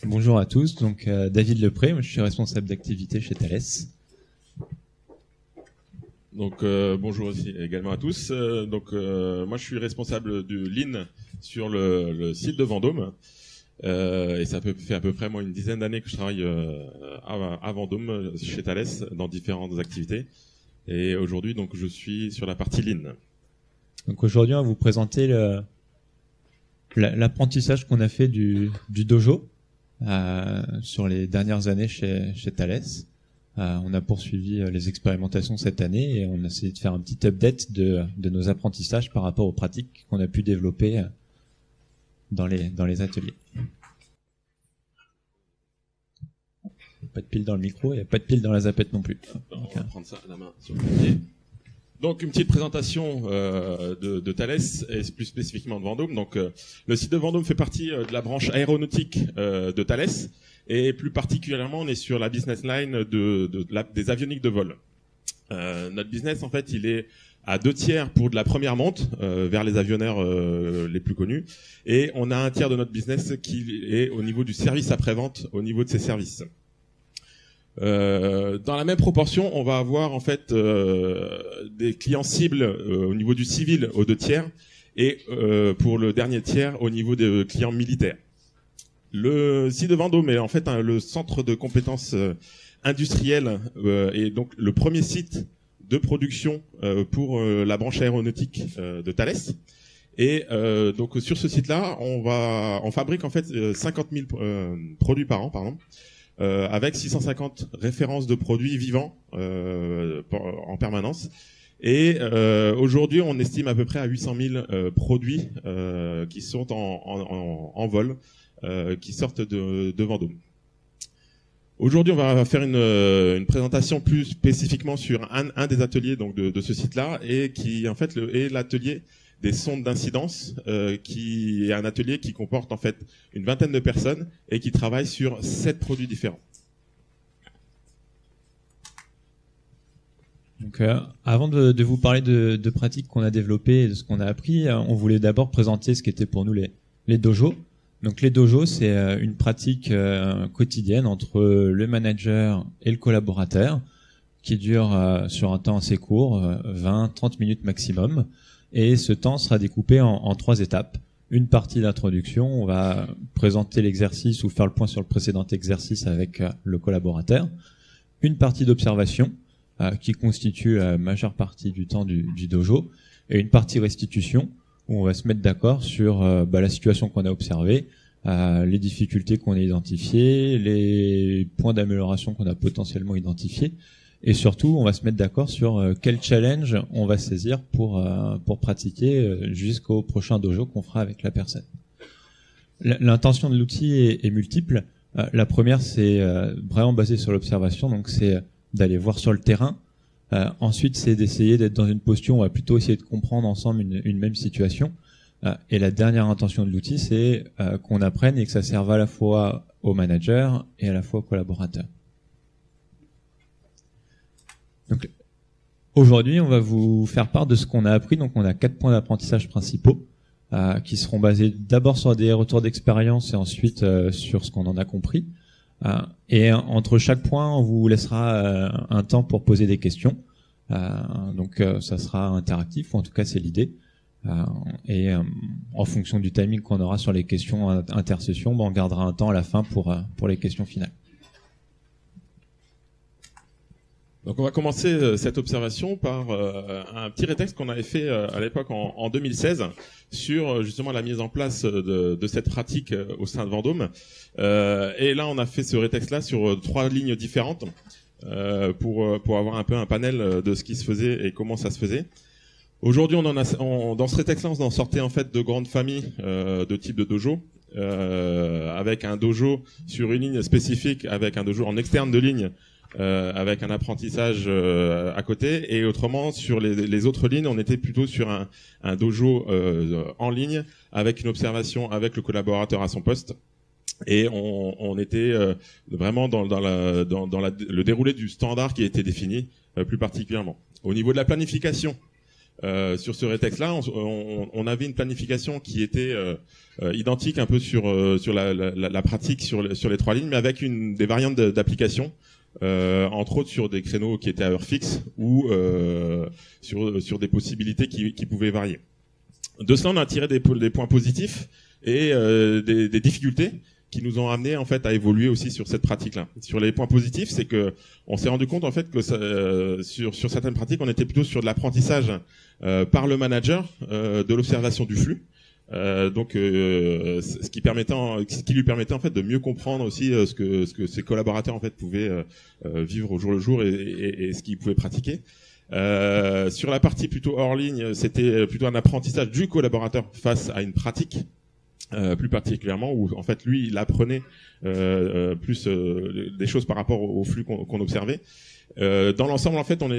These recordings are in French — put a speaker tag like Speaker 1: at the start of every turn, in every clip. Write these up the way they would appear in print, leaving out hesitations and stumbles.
Speaker 1: Bonjour à tous, donc David Lepré, je suis responsable d'activité chez Thales.
Speaker 2: Donc bonjour aussi également à tous. Moi je suis responsable de Lean sur le site de Vendôme. Et ça fait à peu près moi une dizaine d'années que je travaille à Vendôme chez Thales dans différentes activités. Et aujourd'hui donc je suis sur la partie Lean.
Speaker 1: Donc aujourd'hui on va vous présenter l'apprentissage qu'on a fait du dojo sur les dernières années chez Thales. On a poursuivi les expérimentations cette année et on a essayé de faire un petit update de nos apprentissages par rapport aux pratiques qu'on a pu développer dans les ateliers. Pas de pile dans le micro et pas de pile dans la zapette non plus.
Speaker 2: On va prendre ça à la main sur le papier. Donc une petite présentation de Thales et plus spécifiquement de Vendôme. Donc le site de Vendôme fait partie de la branche aéronautique de Thales et plus particulièrement on est sur la business line des avioniques de vol. Notre business en fait il est à 2/3 pour de la première monte vers les avionneurs les plus connus et on a 1/3 de notre business qui est au niveau du service après-vente au niveau de ces services. Dans la même proportion, on va avoir en fait des clients cibles au niveau du civil aux 2/3 et pour le dernier tiers au niveau des clients militaires. Le site de Vendôme est en fait le centre de compétences industrielles et donc le premier site de production pour la branche aéronautique de Thales. Et donc sur ce site-là, on fabrique en fait 50 000 produits par an, pardon. Avec 650 références de produits vivants en permanence. Et aujourd'hui, on estime à peu près à 800 000 produits qui sont en vol, qui sortent de Vendôme. Aujourd'hui, on va faire une présentation plus spécifiquement sur un des ateliers donc de ce site-là, et qui en fait est l'atelier des sondes d'incidence, qui est un atelier qui comporte en fait une vingtaine de personnes et qui travaille sur 7 produits différents.
Speaker 1: Donc, avant de vous parler de pratiques qu'on a développées et de ce qu'on a appris, on voulait d'abord présenter ce qu'étaient pour nous les dojos. Donc les dojos, c'est une pratique quotidienne entre le manager et le collaborateur qui dure sur un temps assez court, 20-30 minutes maximum. Et ce temps sera découpé en 3 étapes. Une partie d'introduction, on va présenter l'exercice ou faire le point sur le précédent exercice avec le collaborateur. Une partie d'observation, qui constitue la majeure partie du temps du dojo. Et une partie restitution, où on va se mettre d'accord sur la situation qu'on a observée, les difficultés qu'on a identifiées, les points d'amélioration qu'on a potentiellement identifiés. Et surtout, on va se mettre d'accord sur quel challenge on va saisir pour pratiquer jusqu'au prochain dojo qu'on fera avec la personne. L'intention de l'outil est multiple. La première, c'est vraiment basée sur l'observation, donc c'est d'aller voir sur le terrain. Ensuite, c'est d'essayer d'être dans une posture où on va plutôt essayer de comprendre ensemble une même situation. Et la dernière intention de l'outil, c'est qu'on apprenne et que ça serve à la fois au manager et à la fois au collaborateur. Donc, aujourd'hui, on va vous faire part de ce qu'on a appris. Donc, on a 4 points d'apprentissage principaux qui seront basés d'abord sur des retours d'expérience et ensuite sur ce qu'on en a compris. Et entre chaque point, on vous laissera un temps pour poser des questions. Donc, ça sera interactif, ou en tout cas, c'est l'idée. Et en fonction du timing qu'on aura sur les questions intercession, on gardera un temps à la fin pour les questions finales.
Speaker 2: Donc on va commencer cette observation par un petit rétexte qu'on avait fait à l'époque en 2016 sur justement la mise en place de cette pratique au sein de Vendôme. Et là on a fait ce rétexte-là sur 3 lignes différentes pour avoir un peu un panel de ce qui se faisait et comment ça se faisait. Aujourd'hui dans ce rétexte-là on en sortait en fait de grandes familles de type de dojo. Avec un dojo sur une ligne spécifique, avec un dojo en externe de ligne, avec un apprentissage à côté, et autrement sur les autres lignes on était plutôt sur un dojo en ligne avec une observation avec le collaborateur à son poste, et on était vraiment dans le déroulé du standard qui était défini plus particulièrement. Au niveau de la planification, Sur ce rétexte-là, on avait une planification qui était identique un peu sur la pratique sur les 3 lignes, mais avec des variantes d'application, entre autres sur des créneaux qui étaient à heure fixe ou sur des possibilités qui pouvaient varier. De cela, on a tiré des points positifs et des difficultés qui nous ont amené en fait à évoluer aussi sur cette pratique-là. Sur les points positifs, c'est que on s'est rendu compte en fait que sur certaines pratiques, on était plutôt sur de l'apprentissage par le manager de l'observation du flux. Ce qui lui permettait en fait de mieux comprendre aussi ce que ses collaborateurs en fait pouvaient vivre au jour le jour et ce qu'ils pouvaient pratiquer. Sur la partie plutôt hors ligne, c'était plutôt un apprentissage du collaborateur face à une pratique. Plus particulièrement où en fait lui il apprenait plus des choses par rapport au flux qu'on observait. Dans l'ensemble en fait on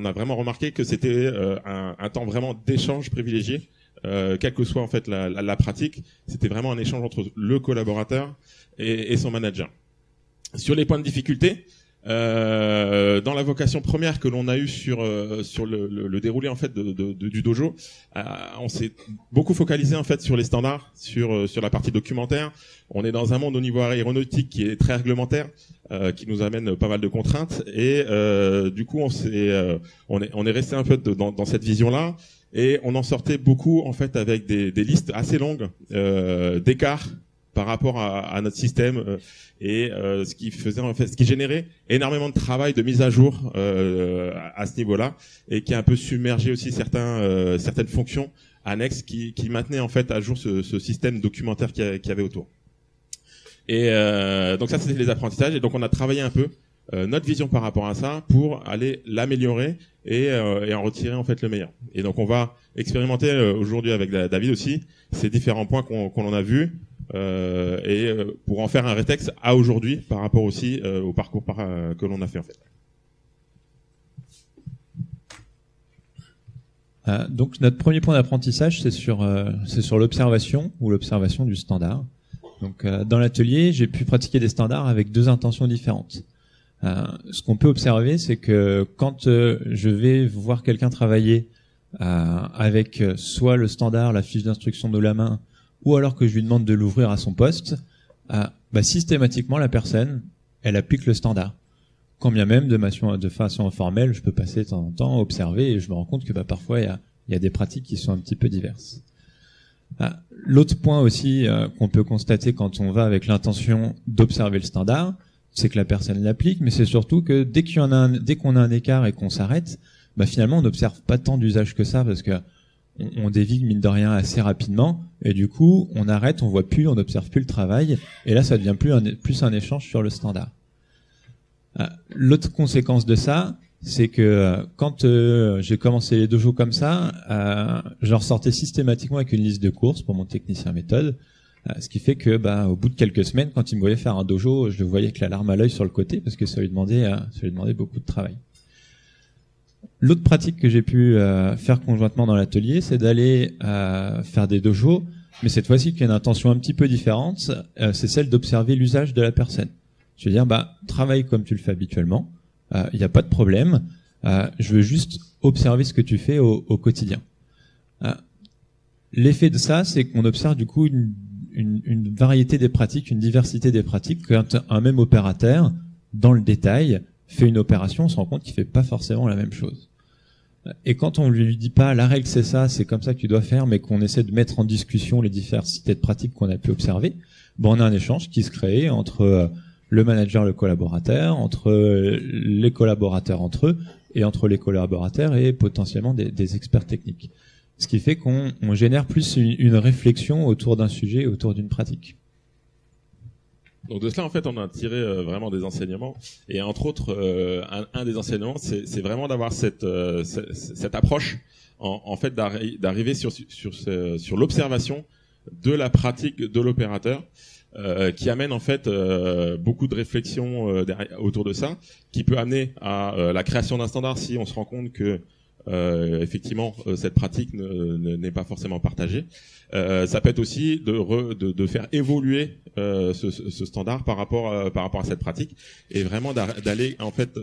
Speaker 2: a vraiment remarqué que c'était un temps vraiment d'échange privilégié, quelle que soit en fait la pratique. C'était vraiment un échange entre le collaborateur et son manager. Sur les points de difficulté, dans la vocation première que l'on a eue sur le déroulé en fait du dojo, on s'est beaucoup focalisé en fait sur les standards, sur la partie documentaire. On est dans un monde au niveau aéronautique qui est très réglementaire, qui nous amène pas mal de contraintes et du coup on est resté un peu dans cette vision-là et on en sortait beaucoup en fait avec des listes assez longues d'écarts par rapport à notre système ce qui générait énormément de travail de mise à jour à ce niveau-là et qui a un peu submergé aussi certaines fonctions annexes qui maintenaient en fait à jour ce système documentaire qu'il y avait autour. Et donc ça c'était les apprentissages et donc on a travaillé un peu notre vision par rapport à ça pour aller l'améliorer et en retirer en fait le meilleur. Et donc on va expérimenter aujourd'hui avec David aussi ces différents points qu'on en a vus. Pour en faire un rétexte à aujourd'hui par rapport aussi au parcours que l'on a fait en fait.
Speaker 1: Donc notre premier point d'apprentissage c'est sur l'observation ou l'observation du standard. Donc dans l'atelier j'ai pu pratiquer des standards avec 2 intentions différentes. Ce qu'on peut observer c'est que quand je vais voir quelqu'un travailler avec soit le standard, la fiche d'instruction de la main, ou alors que je lui demande de l'ouvrir à son poste, systématiquement la personne, elle applique le standard. Quand bien même de façon informelle, je peux passer de temps en temps, observer, et je me rends compte que parfois il y a des pratiques qui sont un petit peu diverses. L'autre point aussi qu'on peut constater quand on va avec l'intention d'observer le standard, c'est que la personne l'applique, mais c'est surtout que dès qu'on a un écart et qu'on s'arrête, finalement on n'observe pas tant d'usage que ça, parce que on dévigue mine de rien assez rapidement et du coup on arrête, on voit plus, on n'observe plus le travail et là ça devient plus un échange sur le standard. L'autre conséquence de ça, c'est que quand j'ai commencé les dojos comme ça, j'en ressortais systématiquement avec une liste de courses pour mon technicien méthode, ce qui fait que au bout de quelques semaines, quand il me voyait faire un dojo, je le voyais avec la larme à l'œil sur le côté parce que ça lui demandait beaucoup de travail. L'autre pratique que j'ai pu faire conjointement dans l'atelier, c'est d'aller faire des dojos, mais cette fois-ci qui a une intention un petit peu différente, c'est celle d'observer l'usage de la personne. Je veux dire, travaille comme tu le fais habituellement, il n'y a pas de problème, je veux juste observer ce que tu fais au quotidien. L'effet de ça, c'est qu'on observe du coup une variété des pratiques, une diversité des pratiques, quand un même opérateur, dans le détail, fait une opération, on se rend compte qu'il fait pas forcément la même chose. Et quand on lui dit pas la règle c'est ça, c'est comme ça que tu dois faire, mais qu'on essaie de mettre en discussion les diversités de pratiques qu'on a pu observer, on a un échange qui se crée entre le manager, le collaborateur, entre les collaborateurs entre eux, et entre les collaborateurs et potentiellement des experts techniques. Ce qui fait qu'on génère plus une réflexion autour d'un sujet, autour d'une pratique.
Speaker 2: Donc de cela, en fait, on a tiré vraiment des enseignements. Et entre autres, un des enseignements, c'est vraiment d'avoir cette approche, en fait, d'arriver sur l'observation de la pratique de l'opérateur, qui amène en fait beaucoup de réflexions autour de ça, qui peut amener à la création d'un standard si on se rend compte que effectivement cette pratique n'est pas forcément partagée. Ça peut être aussi de faire évoluer ce standard par rapport à cette pratique et vraiment d'aller en fait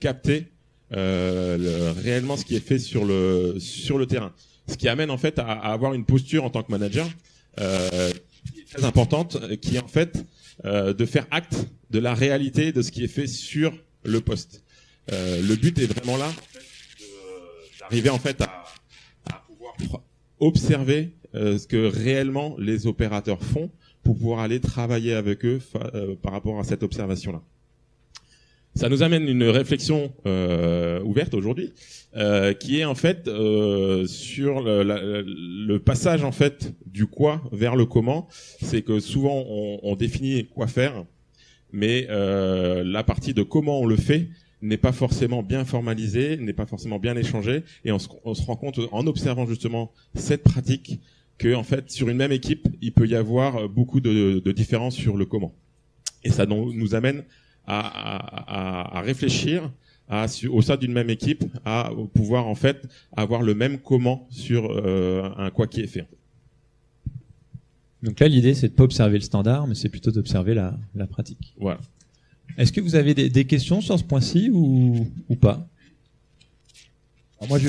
Speaker 2: capter réellement ce qui est fait sur le terrain. Ce qui amène en fait à avoir une posture en tant que manager qui est très importante, qui est en fait de faire acte de la réalité de ce qui est fait sur le poste. Le but est vraiment là, en fait, d'arriver en fait à pouvoir observer ce que réellement les opérateurs font pour pouvoir aller travailler avec eux par rapport à cette observation-là. Ça nous amène une réflexion ouverte aujourd'hui, qui est en fait sur le passage en fait du quoi vers le comment. C'est que souvent on définit quoi faire, mais la partie de comment on le fait n'est pas forcément bien formalisée, n'est pas forcément bien échangée, et on se rend compte en observant justement cette pratique que en fait sur une même équipe il peut y avoir beaucoup de différences sur le comment. Et ça nous amène à réfléchir au sein d'une même équipe à pouvoir en fait avoir le même comment sur un quoi qui est fait.
Speaker 1: Donc là, l'idée, c'est de pas observer le standard, mais c'est plutôt d'observer la pratique.
Speaker 2: Voilà.
Speaker 1: Est-ce que vous avez des questions sur ce point-ci ou pas?
Speaker 3: Alors moi,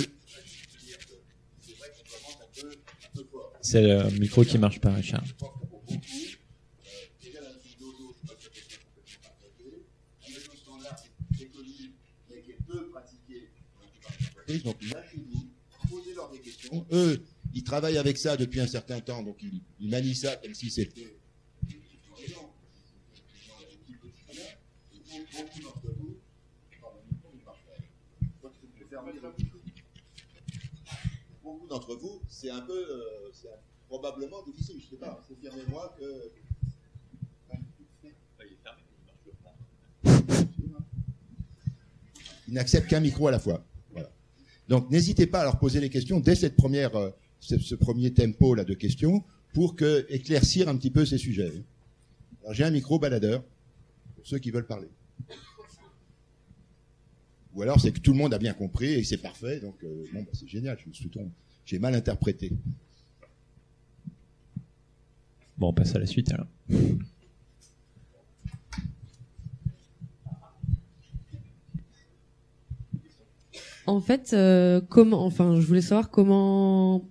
Speaker 1: C'est le micro qui marche pas, Richard.
Speaker 3: Donc lâchez-vous, posez-leur des questions. Eux, ils travaillent avec ça depuis un certain temps, donc ils manient ça comme si c'était... Beaucoup d'entre vous, c'est un peu, c'est probablement difficile, je sais pas, confirmez-moi que... Ils n'acceptent qu'un micro à la fois. Voilà. Donc n'hésitez pas à leur poser les questions dès cette première, ce premier tempo là de questions pour éclaircir un petit peu ces sujets. Alors j'ai un micro baladeur pour ceux qui veulent parler. Ou alors c'est que tout le monde a bien compris et c'est parfait, donc bon, bah, c'est génial, j'ai mal interprété.
Speaker 1: Bon, on passe à la suite alors.
Speaker 4: En fait, je voulais savoir comment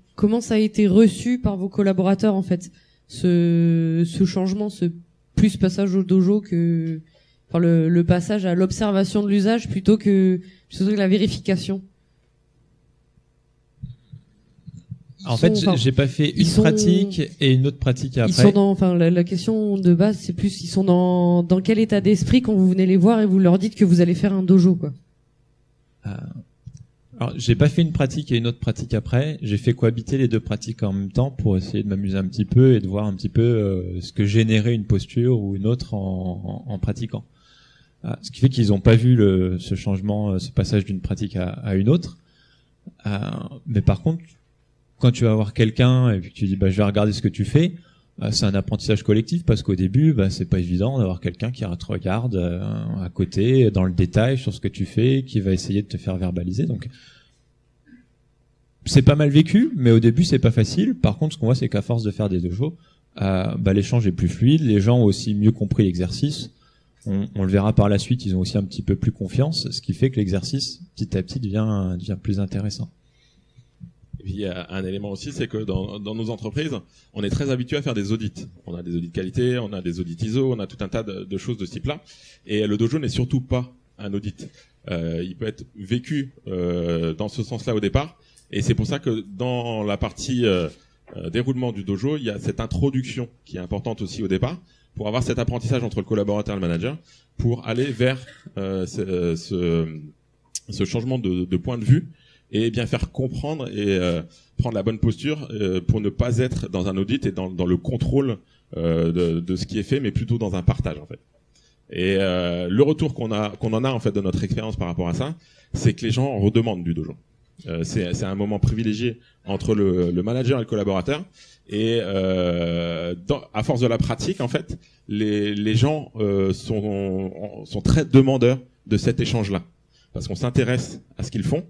Speaker 4: ça a été reçu par vos collaborateurs en fait, ce changement, ce plus passage au dojo que, enfin le passage à l'observation de l'usage plutôt que la vérification.
Speaker 1: En fait, j'ai pas fait une pratique et une autre pratique après.
Speaker 4: Ils sont la question de base, c'est plus, ils sont dans quel état d'esprit quand vous venez les voir et vous leur dites que vous allez faire un dojo, quoi.
Speaker 1: Alors, j'ai pas fait une pratique et une autre pratique après. J'ai fait cohabiter les deux pratiques en même temps pour essayer de m'amuser un petit peu et de voir un petit peu ce que générait une posture ou une autre en pratiquant. Ce qui fait qu'ils ont pas vu ce changement, ce passage d'une pratique à une autre. Mais par contre, quand tu vas voir quelqu'un et puis que tu dis je vais regarder ce que tu fais, c'est un apprentissage collectif parce qu'au début c'est pas évident d'avoir quelqu'un qui te regarde à côté dans le détail sur ce que tu fais, qui va essayer de te faire verbaliser. Donc c'est pas mal vécu, mais au début c'est pas facile. Par contre, ce qu'on voit, c'est qu'à force de faire des dojos, l'échange est plus fluide, les gens ont aussi mieux compris l'exercice. On le verra par la suite, ils ont aussi un petit peu plus confiance, ce qui fait que l'exercice petit à petit devient plus intéressant.
Speaker 2: Et puis il y a un élément aussi, c'est que dans nos entreprises, on est très habitué à faire des audits. On a des audits qualité, on a des audits ISO, on a tout un tas de choses de ce type-là. Et le dojo n'est surtout pas un audit. Il peut être vécu dans ce sens-là au départ. Et c'est pour ça que dans la partie déroulement du dojo, il y a cette introduction qui est importante aussi au départ, pour avoir cet apprentissage entre le collaborateur et le manager, pour aller vers ce changement de point de vue, et bien faire comprendre et prendre la bonne posture pour ne pas être dans un audit et dans le contrôle de ce qui est fait, mais plutôt dans un partage en fait. Et le retour qu'on en a en fait de notre expérience par rapport à ça, c'est que les gens redemandent du dojo. C'est un moment privilégié entre le manager et le collaborateur. Et à force de la pratique, en fait, les gens sont très demandeurs de cet échange-là, parce qu'on s'intéresse à ce qu'ils font,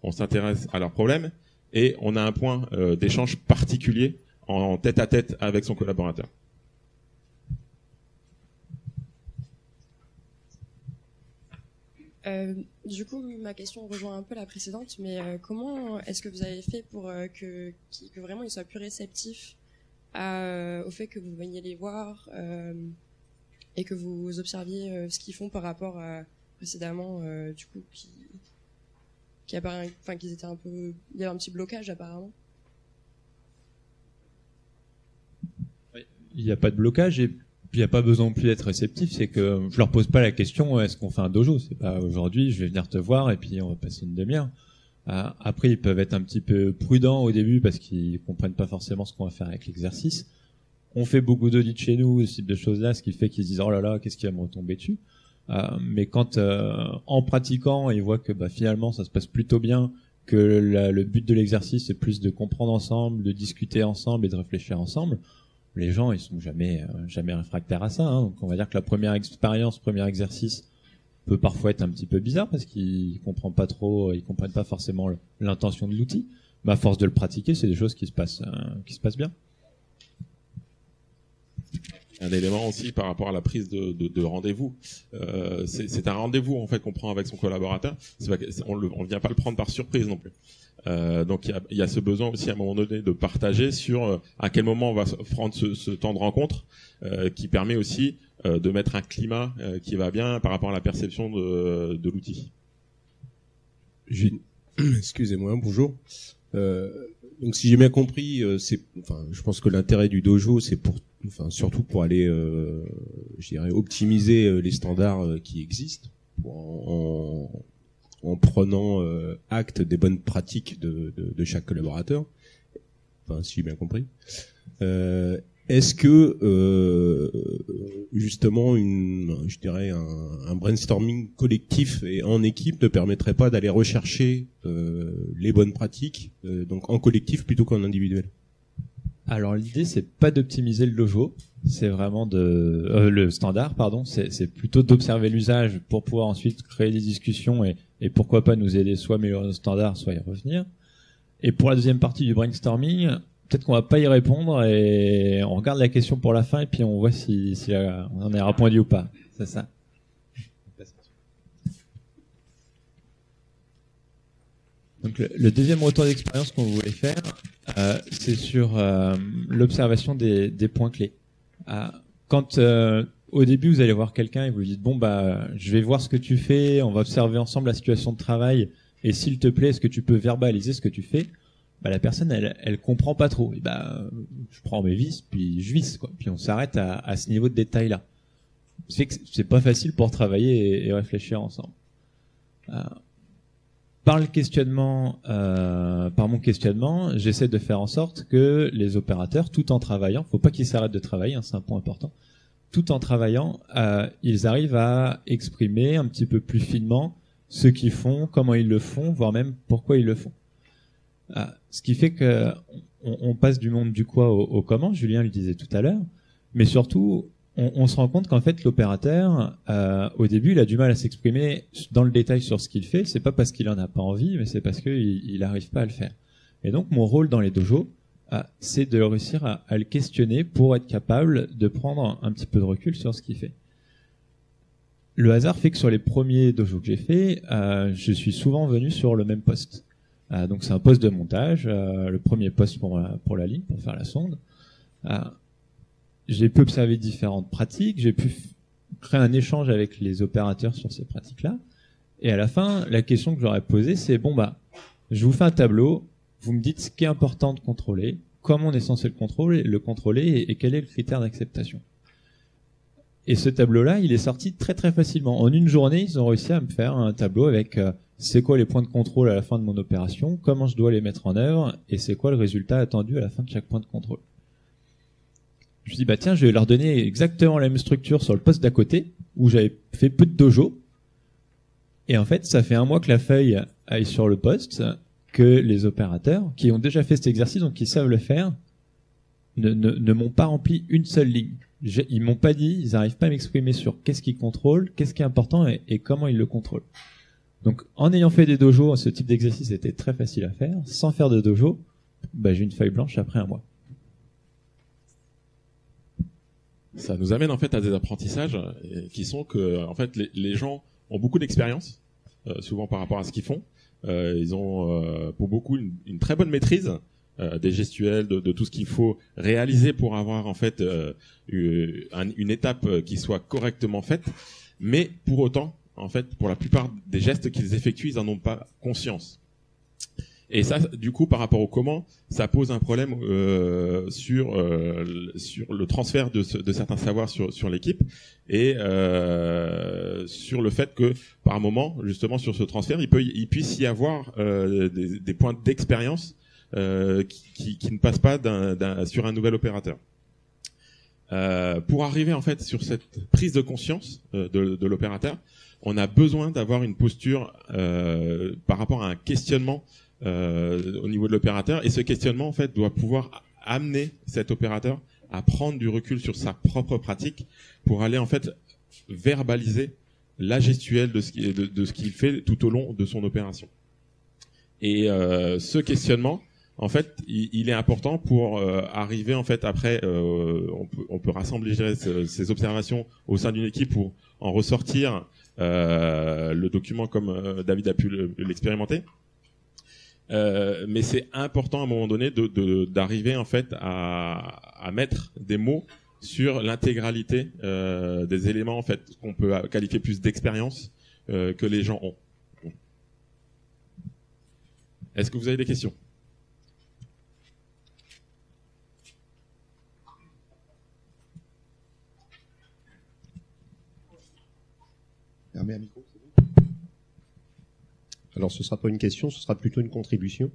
Speaker 2: on s'intéresse à leurs problèmes, et on a un point d'échange particulier en tête-à-tête avec son collaborateur.
Speaker 5: Du coup, ma question rejoint un peu la précédente, mais comment est-ce que vous avez fait pour que vraiment ils soient plus réceptifs au fait que vous veniez les voir et que vous observiez ce qu'ils font par rapport à précédemment, du coup, qu'ils étaient un peu, il y avait un petit blocage apparemment.
Speaker 1: Il n'y a pas de blocage et puis il n'y a pas besoin non plus d'être réceptif. C'est que je leur pose pas la question est-ce qu'on fait un dojo. C'est pas aujourd'hui je vais venir te voir et puis on va passer une demi-heure. Après ils peuvent être un petit peu prudents au début parce qu'ils comprennent pas forcément ce qu'on va faire avec l'exercice. On fait beaucoup d'audits chez nous, ce type de choses là, ce qui fait qu'ils se disent oh là là qu'est-ce qui va me retomber dessus. Mais quand en pratiquant ils voient que finalement ça se passe plutôt bien, que le but de l'exercice c'est plus de comprendre ensemble, de discuter ensemble et de réfléchir ensemble. Les gens, ils sont jamais réfractaires à ça. Hein. Donc, on va dire que la première expérience, premier exercice, peut parfois être un petit peu bizarre parce qu'ils comprennent pas forcément l'intention de l'outil. Mais à force de le pratiquer, c'est des choses qui se passent bien.
Speaker 2: Un élément aussi par rapport à la prise de rendez-vous. C'est un rendez-vous en fait qu'on prend avec son collaborateur. On vient pas le prendre par surprise non plus. Donc il y a ce besoin aussi à un moment donné de partager sur à quel moment on va prendre ce temps de rencontre qui permet aussi de mettre un climat qui va bien par rapport à la perception de l'outil.
Speaker 6: Excusez-moi, bonjour. Donc si j'ai bien compris, je pense que l'intérêt du dojo c'est surtout pour aller, je dirais, optimiser les standards qui existent, en prenant acte des bonnes pratiques de chaque collaborateur. Enfin, si j'ai bien compris. Est-ce que justement un brainstorming collectif et en équipe ne permettrait pas d'aller rechercher les bonnes pratiques donc en collectif plutôt qu'en individuel?
Speaker 1: Alors l'idée c'est pas d'optimiser le dojo, c'est vraiment le standard pardon, c'est plutôt d'observer l'usage pour pouvoir ensuite créer des discussions et pourquoi pas nous aider soit à améliorer nos standards, soit à y revenir. Et pour la deuxième partie du brainstorming, peut-être qu'on va pas y répondre et on regarde la question pour la fin et puis on voit si on en a répondu ou pas. C'est ça. Donc le deuxième retour d'expérience qu'on voulait faire, c'est sur l'observation des points clés. Quand au début vous allez voir quelqu'un et vous lui dites je vais voir ce que tu fais, on va observer ensemble la situation de travail et s'il te plaît est-ce que tu peux verbaliser ce que tu fais, la personne elle comprend pas trop. Et je prends mes vis puis je visse quoi. Puis on s'arrête à ce niveau de détail là. C'est que c'est pas facile pour travailler et réfléchir ensemble. Par mon questionnement, j'essaie de faire en sorte que les opérateurs, tout en travaillant, faut pas qu'ils s'arrêtent de travailler, hein, c'est un point important, tout en travaillant, ils arrivent à exprimer un petit peu plus finement ce qu'ils font, comment ils le font, voire même pourquoi ils le font. Ce qui fait que on passe du monde du quoi au comment, Julien le disait tout à l'heure, mais surtout, on se rend compte qu'en fait l'opérateur au début il a du mal à s'exprimer dans le détail sur ce qu'il fait. C'est pas parce qu'il en a pas envie, mais c'est parce qu'il arrive pas à le faire. Et donc mon rôle dans les dojos, c'est de réussir à le questionner pour être capable de prendre un petit peu de recul sur ce qu'il fait. Le hasard fait que sur les premiers dojos que j'ai fait, je suis souvent venu sur le même poste. Donc c'est un poste de montage, le premier poste pour la ligne, pour faire la sonde. J'ai pu observer différentes pratiques, j'ai pu créer un échange avec les opérateurs sur ces pratiques-là. Et à la fin, la question que j'aurais posée, c'est je vous fais un tableau, vous me dites ce qui est important de contrôler, comment on est censé le contrôler et quel est le critère d'acceptation. Et ce tableau-là, il est sorti très très facilement. En une journée, ils ont réussi à me faire un tableau avec c'est quoi les points de contrôle à la fin de mon opération, comment je dois les mettre en œuvre et c'est quoi le résultat attendu à la fin de chaque point de contrôle. Je me suis dit, tiens, je vais leur donner exactement la même structure sur le poste d'à côté, où j'avais fait peu de dojo. Et en fait, ça fait un mois que la feuille aille sur le poste, que les opérateurs, qui ont déjà fait cet exercice, donc qui savent le faire, ne m'ont pas rempli une seule ligne. Ils m'ont pas dit, ils n'arrivent pas à m'exprimer sur qu'est-ce qu'ils contrôlent, qu'est-ce qui est important et comment ils le contrôlent. Donc, en ayant fait des dojos, ce type d'exercice était très facile à faire. Sans faire de dojo, j'ai une feuille blanche après un mois.
Speaker 2: Ça nous amène en fait à des apprentissages qui sont que en fait les gens ont beaucoup d'expérience souvent par rapport à ce qu'ils font. Ils ont pour beaucoup une très bonne maîtrise des gestuels, de tout ce qu'il faut réaliser pour avoir en fait une étape qui soit correctement faite. Mais pour autant, en fait, pour la plupart des gestes qu'ils effectuent, ils en ont pas conscience. Et ça, du coup, par rapport au comment, ça pose un problème sur le transfert de certains savoirs sur l'équipe et sur le fait que, par moment, justement, sur ce transfert, il puisse y avoir des points d'expérience qui ne passent pas sur un nouvel opérateur. Pour arriver en fait sur cette prise de conscience de l'opérateur, on a besoin d'avoir une posture par rapport à un questionnement au niveau de l'opérateur, et ce questionnement en fait doit pouvoir amener cet opérateur à prendre du recul sur sa propre pratique pour aller en fait verbaliser la gestuelle de ce qu'il fait tout au long de son opération. Et ce questionnement, en fait, il est important pour arriver en fait après. On peut rassembler ces observations au sein d'une équipe pour en ressortir le document comme David a pu l'expérimenter. Mais c'est important à un moment donné d'arriver en fait à mettre des mots sur l'intégralité des éléments en fait qu'on peut qualifier plus d'expérience que les gens ont. Est-ce que vous avez des questions?
Speaker 3: Fermez un micro.
Speaker 7: Alors ce sera pas une question, ce sera plutôt une contribution.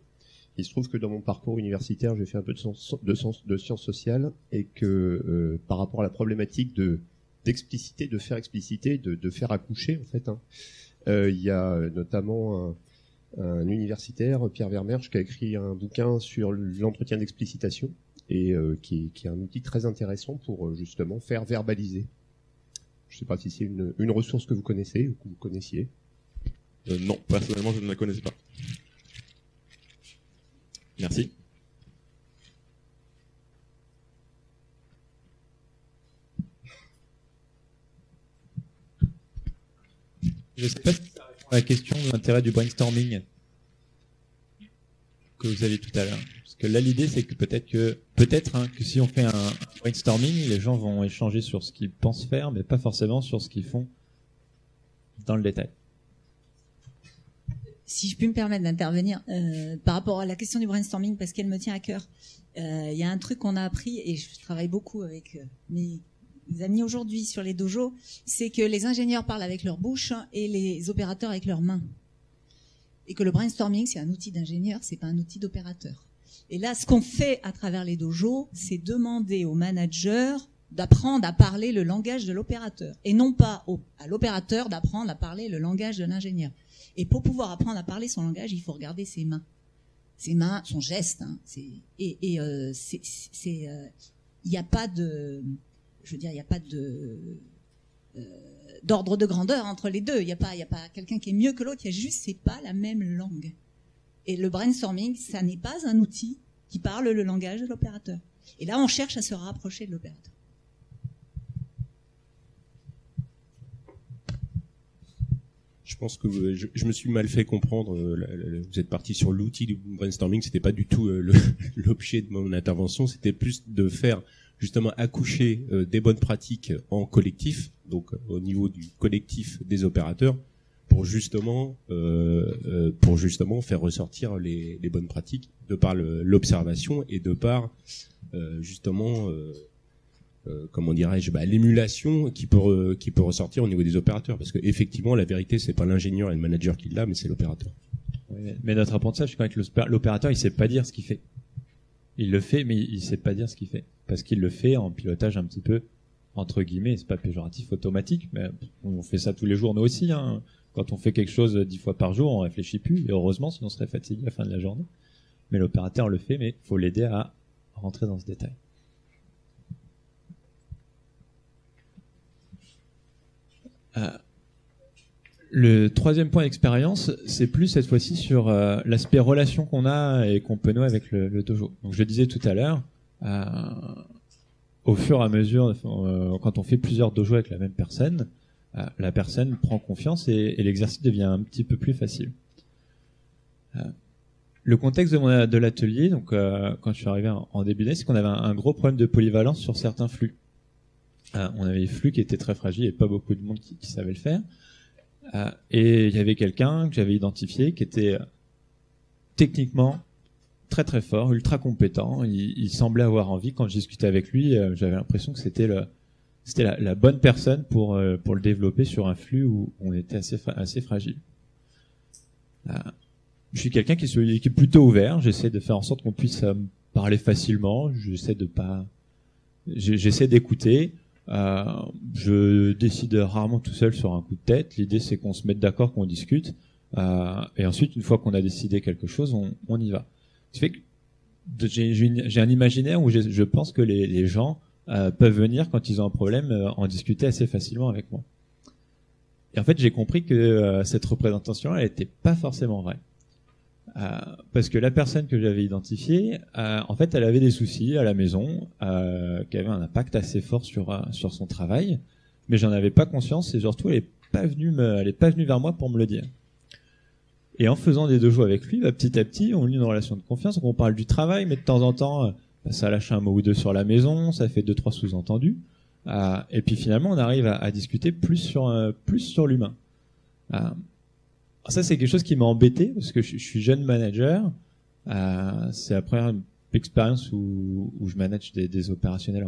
Speaker 7: Il se trouve que dans mon parcours universitaire, j'ai fait un peu de sciences sociales et que par rapport à la problématique d'expliciter, de faire expliciter, de faire accoucher en fait, il y a notamment un universitaire, Pierre Vermersch, qui a écrit un bouquin sur l'entretien d'explicitation et qui est un outil très intéressant pour justement faire verbaliser. Je ne sais pas si c'est une ressource que vous connaissez ou que vous connaissiez.
Speaker 2: Non, personnellement, je ne la connaissais pas. Merci.
Speaker 1: Je ne sais pas si ça répond à la question de l'intérêt du brainstorming que vous avez tout à l'heure. Parce que là, l'idée, c'est que peut-être que si on fait un brainstorming, les gens vont échanger sur ce qu'ils pensent faire, mais pas forcément sur ce qu'ils font dans le détail.
Speaker 8: Si je puis me permettre d'intervenir par rapport à la question du brainstorming, parce qu'elle me tient à cœur. Il y a un truc qu'on a appris, et je travaille beaucoup avec mes amis aujourd'hui sur les dojos, c'est que les ingénieurs parlent avec leur bouche et les opérateurs avec leurs mains. Et que le brainstorming, c'est un outil d'ingénieur, c'est pas un outil d'opérateur. Et là, ce qu'on fait à travers les dojos, c'est demander aux managers d'apprendre à parler le langage de l'opérateur, et non pas à l'opérateur d'apprendre à parler le langage de l'ingénieur. Et pour pouvoir apprendre à parler son langage, il faut regarder ses mains, son geste. Il n'y a pas de, il n'y a pas d'ordre de grandeur entre les deux. Il n'y a pas quelqu'un qui est mieux que l'autre. Il y a juste, c'est pas la même langue. Et le brainstorming, ça n'est pas un outil qui parle le langage de l'opérateur. Et là, on cherche à se rapprocher de l'opérateur.
Speaker 6: Je pense que je me suis mal fait comprendre. Vous êtes parti sur l'outil du brainstorming. C'était pas du tout l'objet de mon intervention. C'était plus de faire justement accoucher des bonnes pratiques en collectif, donc au niveau du collectif des opérateurs, pour justement faire ressortir les bonnes pratiques de par l'observation et de par justement comment dirais-je, l'émulation qui peut ressortir au niveau des opérateurs, parce que effectivement la vérité c'est pas l'ingénieur et le manager qui l'a, mais c'est l'opérateur.
Speaker 1: Oui, mais notre apprentissage, c'est quand même l'opérateur il sait pas dire ce qu'il fait. Il le fait, mais il sait pas dire ce qu'il fait, parce qu'il le fait en pilotage un petit peu entre guillemets, c'est pas péjoratif, automatique, mais on fait ça tous les jours nous aussi. Quand on fait quelque chose 10 fois par jour, on réfléchit plus, et heureusement, sinon on serait fatigué à la fin de la journée. Mais l'opérateur le fait, mais faut l'aider à rentrer dans ce détail. Le troisième point d'expérience, c'est plus cette fois-ci sur l'aspect relation qu'on a et qu'on peut nouer avec le dojo. Donc je le disais tout à l'heure, au fur et à mesure, quand on fait plusieurs dojos avec la même personne, la personne prend confiance et l'exercice devient un petit peu plus facile. Le contexte de l'atelier, donc quand je suis arrivé en début d'année, c'est qu'on avait un gros problème de polyvalence sur certains flux. On avait des flux qui étaient très fragiles et pas beaucoup de monde qui savait le faire. Et il y avait quelqu'un que j'avais identifié qui était techniquement très très fort, ultra compétent. Il semblait avoir envie. Quand je discutais avec lui, j'avais l'impression que c'était la bonne personne pour le développer sur un flux où on était assez fragile. Je suis quelqu'un qui est plutôt ouvert. J'essaie de faire en sorte qu'on puisse parler facilement. J'essaie d'écouter. Je décide rarement tout seul sur un coup de tête. L'idée, c'est qu'on se mette d'accord, qu'on discute. Et ensuite, une fois qu'on a décidé quelque chose, on y va. Ça fait que j'ai un imaginaire où je pense que les gens peuvent venir quand ils ont un problème en discuter assez facilement avec moi. Et en fait, j'ai compris que cette représentation, elle était pas forcément vraie. Parce que la personne que j'avais identifiée, en fait, elle avait des soucis à la maison, qui avaient un impact assez fort sur son travail, mais j'en avais pas conscience et surtout, elle est pas venue vers moi pour me le dire. Et en faisant des dojos avec lui, petit à petit, on lie une relation de confiance. Donc on parle du travail, mais de temps en temps, ça lâche un mot ou deux sur la maison, ça fait 2-3 sous-entendus, et puis finalement, on arrive à discuter plus sur l'humain. Ça, c'est quelque chose qui m'a embêté parce que je suis jeune manager. C'est la première expérience où je manage des opérationnels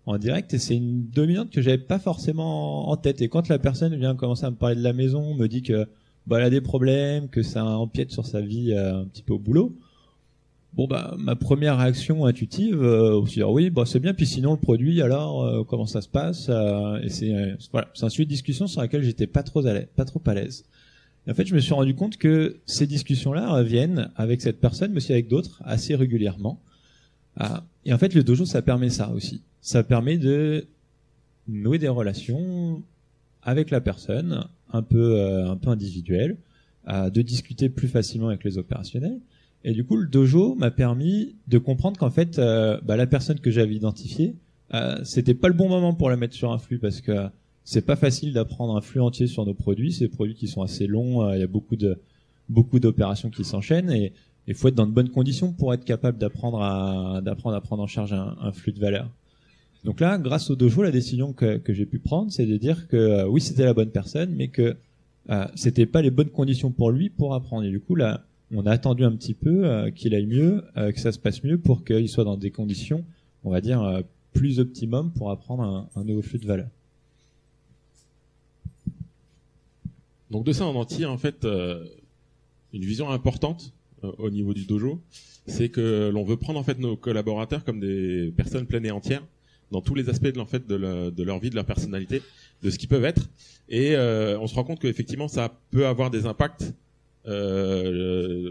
Speaker 1: en direct et c'est une dominante que j'avais pas forcément en tête. Et quand la personne vient commencer à me parler de la maison, me dit que elle a des problèmes, que ça empiète sur sa vie un petit peu au boulot. Ma première réaction intuitive, c'est dire oui, c'est bien. Puis sinon le produit, alors comment ça se passe et c'est un sujet de discussion sur laquelle j'étais pas trop à l'aise. Et en fait, je me suis rendu compte que ces discussions-là reviennent avec cette personne, mais aussi avec d'autres, assez régulièrement. Et en fait, le dojo, ça permet ça aussi. Ça permet de nouer des relations avec la personne, un peu individuelles, de discuter plus facilement avec les opérationnels. Et du coup, le dojo m'a permis de comprendre qu'en fait, la personne que j'avais identifiée, c'était pas le bon moment pour la mettre sur un flux parce que c'est pas facile d'apprendre un flux entier sur nos produits. C'est des produits qui sont assez longs. Il y a beaucoup d'opérations qui s'enchaînent et il faut être dans de bonnes conditions pour être capable d'apprendre à prendre en charge un flux de valeur. Donc là, grâce au dojo, la décision que j'ai pu prendre, c'est de dire que oui, c'était la bonne personne, mais que c'était pas les bonnes conditions pour lui pour apprendre. Et du coup, là, on a attendu un petit peu qu'il aille mieux, que ça se passe mieux pour qu'il soit dans des conditions, on va dire, plus optimum pour apprendre un nouveau flux de valeur.
Speaker 2: Donc de ça, on en tire en fait une vision importante au niveau du dojo, c'est que l'on veut prendre en fait nos collaborateurs comme des personnes pleines et entières dans tous les aspects de leur vie, de leur personnalité, de ce qu'ils peuvent être. Et on se rend compte qu'effectivement, ça peut avoir des impacts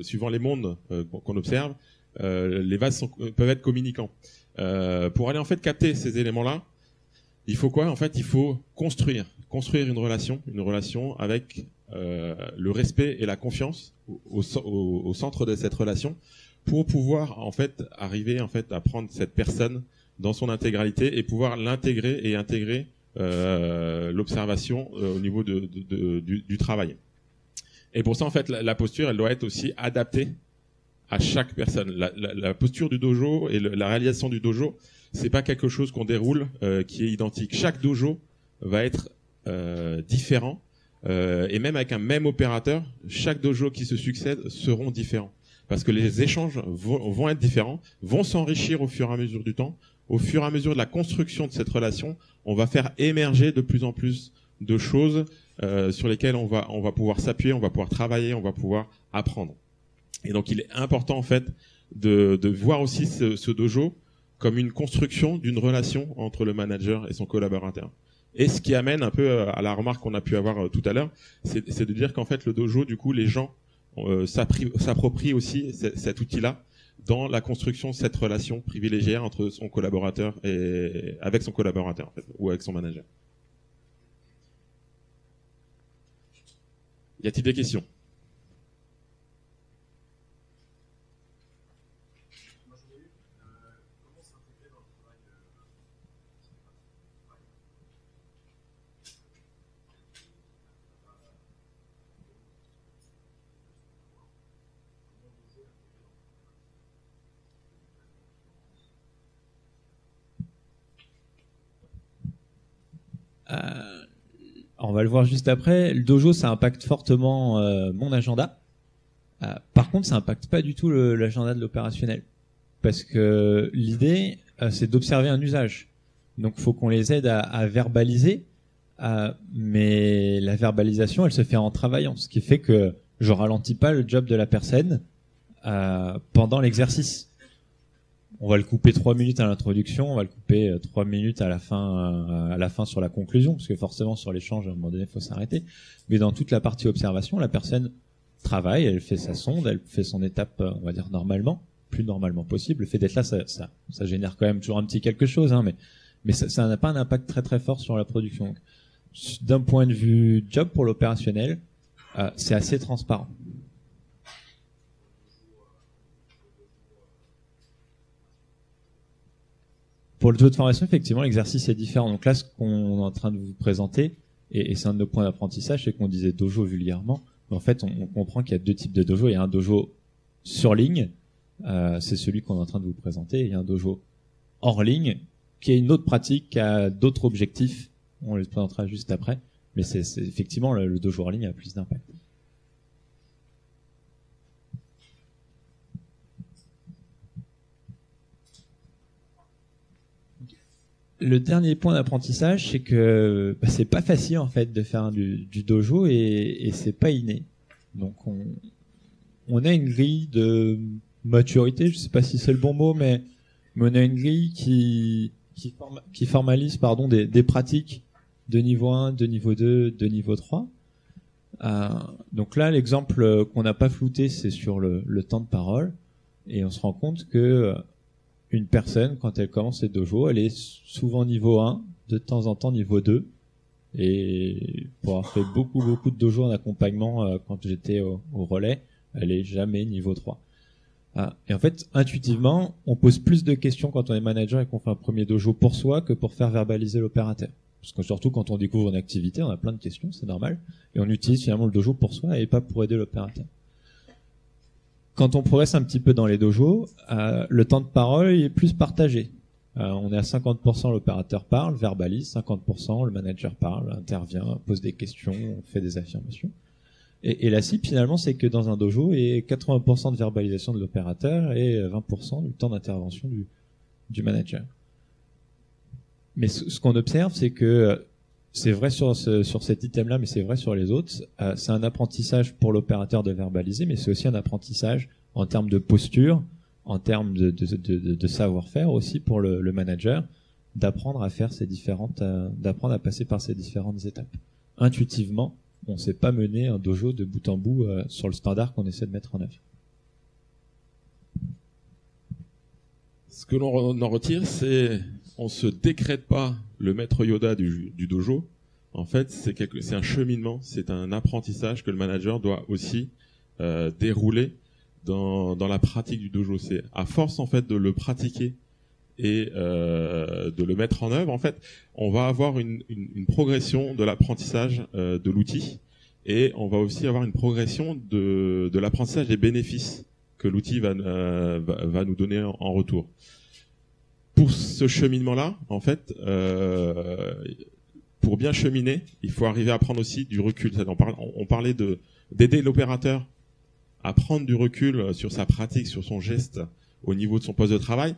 Speaker 2: suivant les mondes qu'on observe. Les vases peuvent être communicants. Pour aller en fait capter ces éléments-là, il faut quoi? En fait, il faut construire une relation avec le respect et la confiance au centre de cette relation, pour pouvoir en fait arriver en fait à prendre cette personne dans son intégralité et pouvoir l'intégrer et intégrer l'observation au niveau du travail. Et pour ça, en fait, la posture, elle doit être aussi adaptée à chaque personne. La posture du dojo et la réalisation du dojo, c'est pas quelque chose qu'on déroule qui est identique. Chaque dojo va être différent, et même avec un même opérateur, chaque dojo qui se succède seront différents. Parce que les échanges vont être différents, vont s'enrichir au fur et à mesure du temps. Au fur et à mesure de la construction de cette relation, on va faire émerger de plus en plus de choses sur lesquelles on va pouvoir s'appuyer, on va pouvoir travailler, on va pouvoir apprendre. Et donc il est important en fait de voir aussi ce dojo comme une construction d'une relation entre le manager et son collaborateur. Et ce qui amène un peu à la remarque qu'on a pu avoir tout à l'heure, c'est de dire qu'en fait le dojo, du coup, les gens s'approprient aussi cet outil-là dans la construction de cette relation privilégiée entre son collaborateur et avec son collaborateur en fait, ou avec son manager. Y a-t-il des questions?
Speaker 1: On va le voir juste après. Le dojo, ça impacte fortement mon agenda. Par contre, ça impacte pas du tout l'agenda de l'opérationnel. Parce que l'idée, c'est d'observer un usage. Donc, faut qu'on les aide à verbaliser. Mais la verbalisation, elle se fait en travaillant. Ce qui fait que je ralentis pas le job de la personne pendant l'exercice. On va le couper 3 minutes à l'introduction, on va le couper 3 minutes à la fin sur la conclusion, parce que forcément sur l'échange, à un moment donné, il faut s'arrêter. Mais dans toute la partie observation, la personne travaille, elle fait sa sonde, elle fait son étape, on va dire normalement, plus normalement possible. Le fait d'être là, ça génère quand même toujours un petit quelque chose, hein, mais ça n'a pas un impact très très fort sur la production. Donc, d'un point de vue job pour l'opérationnel, c'est assez transparent. Pour le taux de formation, effectivement, l'exercice est différent. Donc là, ce qu'on est en train de vous présenter, et c'est un de nos points d'apprentissage, c'est qu'on disait dojo vulgairement. Mais en fait, on comprend qu'il y a 2 types de dojo. Il y a un dojo sur ligne, c'est celui qu'on est en train de vous présenter. Et il y a un dojo hors ligne, qui est une autre pratique, qui a d'autres objectifs. On les présentera juste après. Mais c'est effectivement, le dojo hors ligne a plus d'impact. Le dernier point d'apprentissage, c'est que c'est pas facile en fait de faire du dojo et c'est pas inné. Donc on a une grille de maturité, je sais pas si c'est le bon mot, mais on a une grille qui formalise des pratiques de niveau 1, de niveau 2, de niveau 3. Donc là, l'exemple qu'on n'a pas flouté, c'est sur le temps de parole, et on se rend compte que une personne, quand elle commence les dojos, elle est souvent niveau 1, de temps en temps niveau 2. Et pour avoir fait beaucoup de dojos en accompagnement quand j'étais au relais, elle est jamais niveau 3. Et en fait, intuitivement, on pose plus de questions quand on est manager et qu'on fait un premier dojo pour soi que pour faire verbaliser l'opérateur. Parce que surtout quand on découvre une activité, on a plein de questions, c'est normal. Et on utilise finalement le dojo pour soi et pas pour aider l'opérateur. Quand on progresse un petit peu dans les dojos, le temps de parole est plus partagé. On est à 50%, l'opérateur parle, verbalise, 50% le manager parle, intervient, pose des questions, fait des affirmations. Et la cible finalement, c'est que dans un dojo, il y a 80% de verbalisation de l'opérateur et 20% du temps d'intervention du manager. Mais ce qu'on observe, c'est que c'est vrai sur cet item-là, mais c'est vrai sur les autres. C'est un apprentissage pour l'opérateur de verbaliser, mais c'est aussi un apprentissage en termes de posture, en termes de savoir-faire aussi pour le manager, d'apprendre à faire d'apprendre à passer par ces différentes étapes. Intuitivement, on ne sait pas mener un dojo de bout en bout sur le standard qu'on essaie de mettre en œuvre.
Speaker 2: Ce que l'on en retire, c'est on se décrète pas le maître Yoda du dojo. En fait, c'est un cheminement, c'est un apprentissage que le manager doit aussi dérouler dans la pratique du dojo. C'est à force en fait de le pratiquer et de le mettre en œuvre, en fait, on va avoir une progression de l'apprentissage de l'outil, et on va aussi avoir une progression de l'apprentissage des bénéfices que l'outil va nous donner en retour. Pour ce cheminement-là, en fait, pour bien cheminer, il faut arriver à prendre aussi du recul. On parlait d'aider l'opérateur à prendre du recul sur sa pratique, sur son geste au niveau de son poste de travail.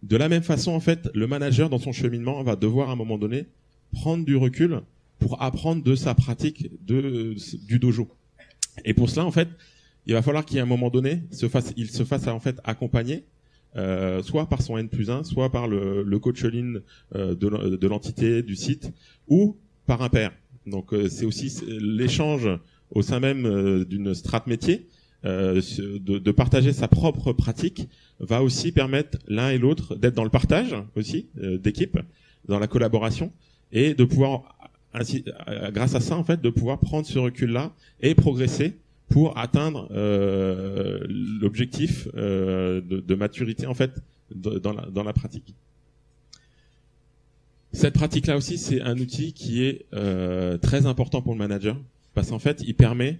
Speaker 2: De la même façon, en fait, le manager, dans son cheminement, va devoir à un moment donné prendre du recul pour apprendre de sa pratique du dojo. Et pour cela, en fait, il va falloir qu'il y ait un moment donné, il se fasse en fait accompagner, soit par son N+1, soit par le coach lean de l'entité, du site, ou par un pair. Donc c'est aussi l'échange au sein même d'une strate métier, de partager sa propre pratique, va aussi permettre l'un et l'autre d'être dans le partage aussi d'équipe, dans la collaboration, et de pouvoir ainsi, grâce à ça en fait, de pouvoir prendre ce recul-là et progresser pour atteindre l'objectif de maturité en fait dans la pratique. Cette pratique-là aussi, c'est un outil qui est très important pour le manager, parce qu'en fait, il permet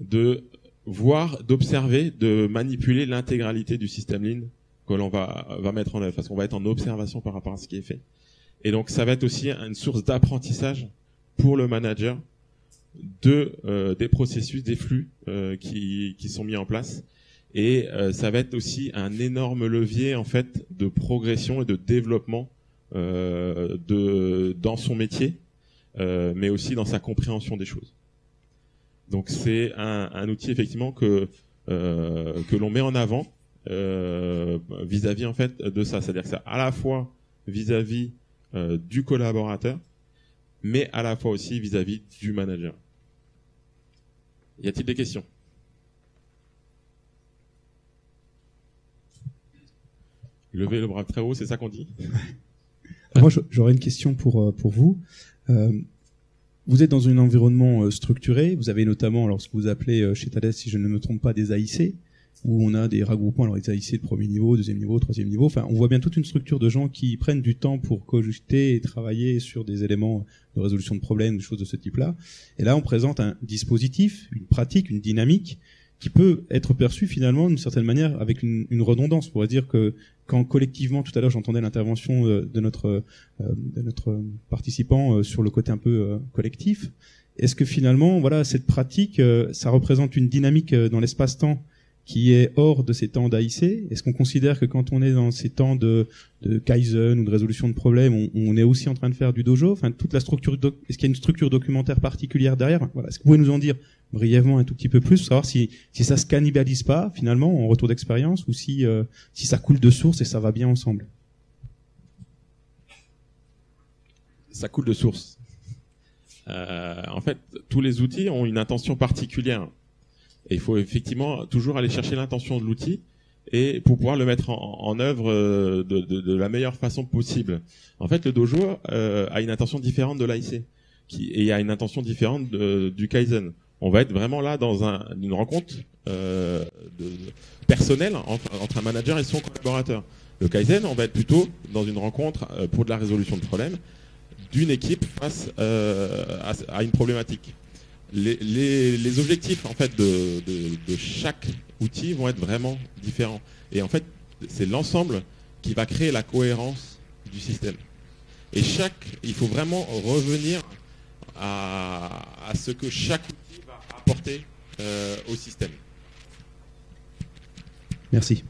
Speaker 2: de voir, d'observer, de manipuler l'intégralité du système Lean que l'on va mettre en œuvre, parce qu'on va être en observation par rapport à ce qui est fait. Et donc ça va être aussi une source d'apprentissage pour le manager des processus, des flux qui sont mis en place. Et ça va être aussi un énorme levier en fait de progression et de développement dans son métier, mais aussi dans sa compréhension des choses. Donc c'est un outil effectivement que l'on met en avant vis-à-vis en fait de ça, c'est-à-dire que c'est à la fois vis-à-vis du collaborateur, mais à la fois aussi vis-à-vis du manager. Y a-t-il des questions? Levez le bras très haut, c'est ça qu'on dit?
Speaker 9: Moi, j'aurais une question pour vous. Vous êtes dans un environnement structuré. Vous avez notamment, alors ce que vous appelez chez Thales, si je ne me trompe pas, des AIC, où on a des regroupements, alors les AIC de premier niveau, deuxième niveau, troisième niveau. Enfin, on voit bien toute une structure de gens qui prennent du temps pour cogiter et travailler sur des éléments de résolution de problèmes, des choses de ce type-là. Et là, on présente un dispositif, une pratique, une dynamique qui peut être perçue finalement d'une certaine manière avec une redondance. On pourrait dire que quand collectivement, tout à l'heure, j'entendais l'intervention de notre participant sur le côté un peu collectif. Est-ce que finalement, voilà, cette pratique, ça représente une dynamique dans l'espace-temps qui est hors de ces temps d'AIC? Est-ce qu'on considère que quand on est dans ces temps de Kaizen ou de résolution de problèmes, on est aussi en train de faire du dojo? Enfin, toute la structure, est-ce qu'il y a une structure documentaire particulière derrière? Voilà. Est-ce que vous pouvez nous en dire brièvement un tout petit peu plus, savoir si ça se cannibalise pas finalement en retour d'expérience, ou si ça coule de source et ça va bien ensemble?
Speaker 2: Ça coule de source. En fait, tous les outils ont une intention particulière. Et il faut effectivement toujours aller chercher l'intention de l'outil et pour pouvoir le mettre en œuvre de la meilleure façon possible. En fait, le dojo a une intention différente de l'AIC et a une intention différente du Kaizen. On va être vraiment là dans une rencontre personnelle entre un manager et son collaborateur. Le Kaizen, on va être plutôt dans une rencontre pour de la résolution de problèmes d'une équipe face à une problématique. Les objectifs en fait de chaque outil vont être vraiment différents. Et en fait, c'est l'ensemble qui va créer la cohérence du système. Et il faut vraiment revenir à ce que chaque outil va apporter au système.
Speaker 9: Merci.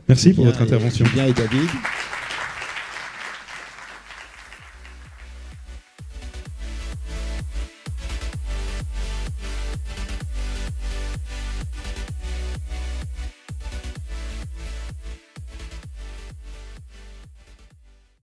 Speaker 9: Merci pour votre intervention.
Speaker 3: Bien et David.